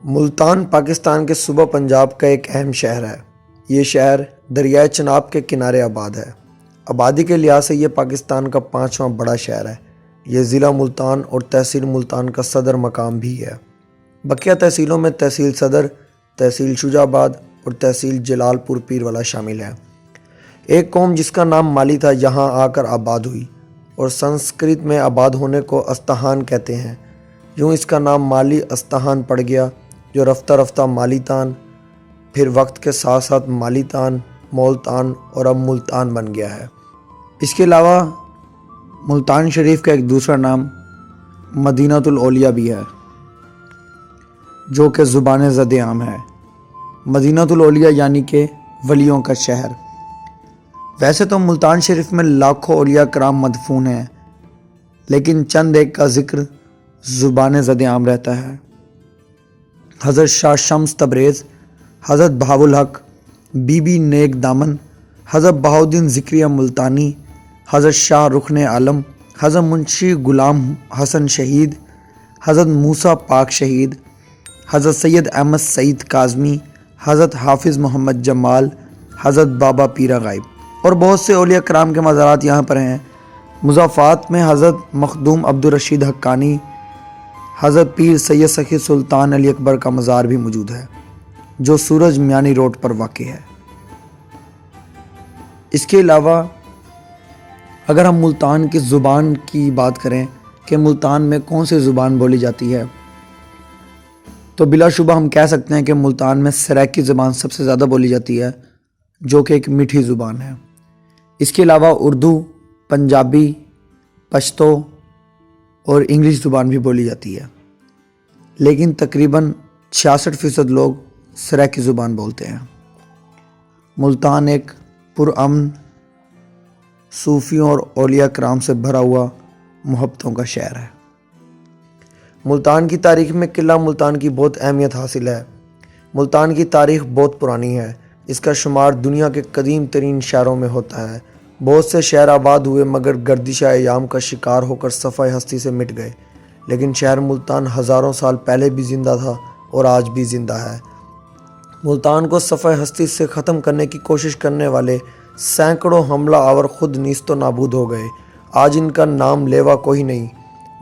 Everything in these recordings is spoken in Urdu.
ملتان پاکستان کے صوبہ پنجاب کا ایک اہم شہر ہے۔ یہ شہر دریائے چناب کے کنارے آباد ہے۔ آبادی کے لحاظ سے یہ پاکستان کا 5واں بڑا شہر ہے۔ یہ ضلع ملتان اور تحصیل ملتان کا صدر مقام بھی ہے۔ بقیہ تحصیلوں میں تحصیل صدر، تحصیل شجاع آباد اور تحصیل جلال پور پیروالا شامل ہے۔ ایک قوم جس کا نام مالی تھا یہاں آ کر آباد ہوئی، اور سنسکرت میں آباد ہونے کو استہان کہتے ہیں۔ یوں اس کا نام مالی استہان پڑ گیا، جو رفتہ رفتہ مالی تان، پھر وقت کے ساتھ ساتھ مالی تان، مولتان اور اب ملتان بن گیا ہے۔ اس کے علاوہ ملتان شریف کا ایک دوسرا نام مدینۃ الاولیاء بھی ہے، جو کہ زبان زد عام ہے۔ مدینۃ الاولیاء یعنی کہ ولیوں کا شہر۔ ویسے تو ملتان شریف میں لاکھوں اولیاء کرام مدفون ہیں، لیکن چند ایک کا ذکر زبان زد عام رہتا ہے۔ حضرت شاہ شمس تبریز، حضرت بہاء الحق، بی بی نیک دامن، حضرت بہاؤالدین ذکریہ ملتانی، حضرت شاہ رکن عالم، حضرت منشی غلام حسن شہید، حضرت موسیٰ پاک شہید، حضرت سید احمد سعید کاظمی، حضرت حافظ محمد جمال، حضرت بابا پیرا غائب اور بہت سے اولیاء کرام کے مزارات یہاں پر ہیں۔ مضافات میں حضرت مخدوم عبدالرشید حقانی، حضرت پیر سید سخی سلطان علی اکبر کا مزار بھی موجود ہے، جو سورج میانی روڈ پر واقع ہے۔ اس کے علاوہ اگر ہم ملتان کی زبان کی بات کریں کہ ملتان میں کون سی زبان بولی جاتی ہے، تو بلا شبہ ہم کہہ سکتے ہیں کہ ملتان میں سرائکی زبان سب سے زیادہ بولی جاتی ہے، جو کہ ایک میٹھی زبان ہے۔ اس کے علاوہ اردو، پنجابی، پشتو اور انگلش زبان بھی بولی جاتی ہے، لیکن تقریباً 66% لوگ سرائکی زبان بولتے ہیں۔ ملتان ایک پرامن، صوفیوں اور اولیاء کرام سے بھرا ہوا محبتوں کا شہر ہے۔ ملتان کی تاریخ میں قلعہ ملتان کی بہت اہمیت حاصل ہے۔ ملتان کی تاریخ بہت پرانی ہے۔ اس کا شمار دنیا کے قدیم ترین شہروں میں ہوتا ہے۔ بہت سے شہر آباد ہوئے مگر گردش ایام کا شکار ہو کر صفحہ ہستی سے مٹ گئے، لیکن شہر ملتان ہزاروں سال پہلے بھی زندہ تھا اور آج بھی زندہ ہے۔ ملتان کو صفحہ ہستی سے ختم کرنے کی کوشش کرنے والے سینکڑوں حملہ آور خود نیست و نابود ہو گئے۔ آج ان کا نام لیوا کوئی نہیں،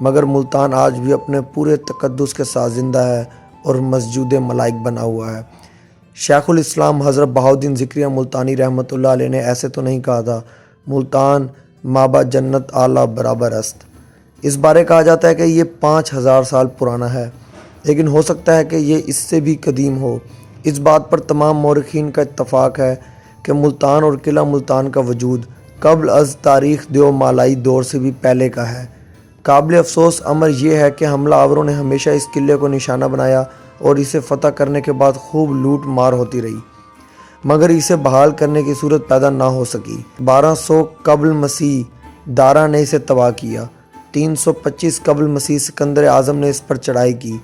مگر ملتان آج بھی اپنے پورے تقدس کے ساتھ زندہ ہے اور مسجود ملائک بنا ہوا ہے۔ شیخ الاسلام حضرت بہاؤالدین ذکریہ ملتانی رحمۃ اللہ علیہ نے ایسے تو نہیں کہا تھا، ملتان مابا جنت اعلیٰ برابر است۔ اس بارے کہا جاتا ہے کہ یہ 5000 سال پرانا ہے، لیکن ہو سکتا ہے کہ یہ اس سے بھی قدیم ہو۔ اس بات پر تمام مورخین کا اتفاق ہے کہ ملتان اور قلعہ ملتان کا وجود قبل از تاریخ دیو مالائی دور سے بھی پہلے کا ہے۔ قابل افسوس امر یہ ہے کہ حملہ آوروں نے ہمیشہ اس قلعے کو نشانہ بنایا اور اسے فتح کرنے کے بعد خوب لوٹ مار ہوتی رہی، مگر اسے بحال کرنے کی صورت پیدا نہ ہو سکی۔ 1200 قبل مسیح دارا نے اسے تباہ کیا۔ 325 قبل مسیح سکندر اعظم نے اس پر چڑھائی کی۔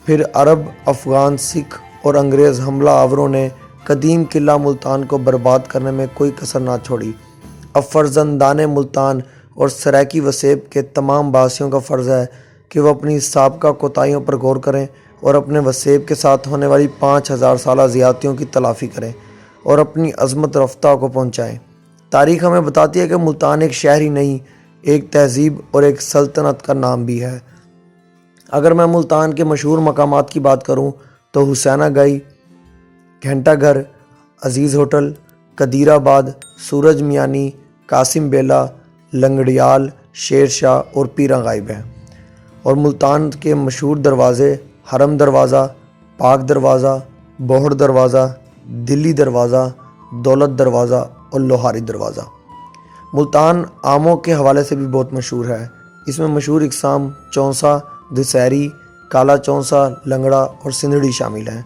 پھر عرب، افغان، سکھ اور انگریز حملہ آوروں نے قدیم قلعہ ملتان کو برباد کرنے میں کوئی کسر نہ چھوڑی۔ اب فرزندان ملتان اور سرائکی وسیب کے تمام باسیوں کا فرض ہے کہ وہ اپنی سابقہ کوتاہیوں پر غور کریں اور اپنے وسیب کے ساتھ ہونے والی 5000 سالہ زیادتیوں کی تلافی کریں اور اپنی عظمت رفتہ کو پہنچائیں۔ تاریخ ہمیں بتاتی ہے کہ ملتان ایک شہر ہی نہیں، ایک تہذیب اور ایک سلطنت کا نام بھی ہے۔ اگر میں ملتان کے مشہور مقامات کی بات کروں تو حسینہ گئی، گھنٹہ گھر، عزیز ہوٹل، قدیر آباد، سورج میانی، قاسم بیلا، لنگڑیال، شیر شاہ اور پیرا غائب ہیں۔ اور ملتان کے مشہور دروازے حرم دروازہ، پاک دروازہ، بوہڑ دروازہ، دلی دروازہ، دولت دروازہ اور لوہاری دروازہ۔ ملتان آموں کے حوالے سے بھی بہت مشہور ہے۔ اس میں مشہور اقسام چونسا، دسہری، کالا چونسا، لنگڑا اور سندھڑی شامل ہیں۔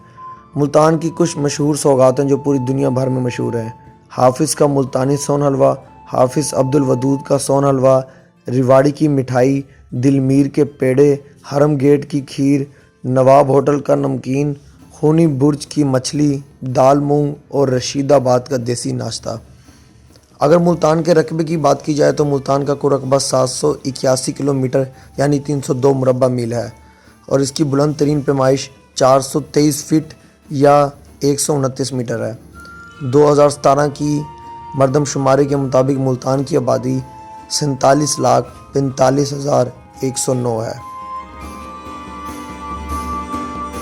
ملتان کی کچھ مشہور سوغاتیں جو پوری دنیا بھر میں مشہور ہیں: حافظ کا ملتانی سون حلوہ، حافظ عبد الودود کا سون حلوہ، ریواڑی کی مٹھائی، دل میر کے پیڑے، حرم گیٹ کی کھیر، نواب ہوٹل کا نمکین، خونی برج کی مچھلی، دال مونگ اور رشید آباد کا دیسی ناشتہ۔ اگر ملتان کے رقبے کی بات کی جائے تو ملتان کا کل رقبہ 781 کلومیٹر یعنی 302 مربع میل ہے، اور اس کی بلند ترین پیمائش 423 فٹ یا 129 میٹر ہے۔ 2017 کی مردم شماری کے مطابق ملتان کی آبادی 47,45,109 ہے۔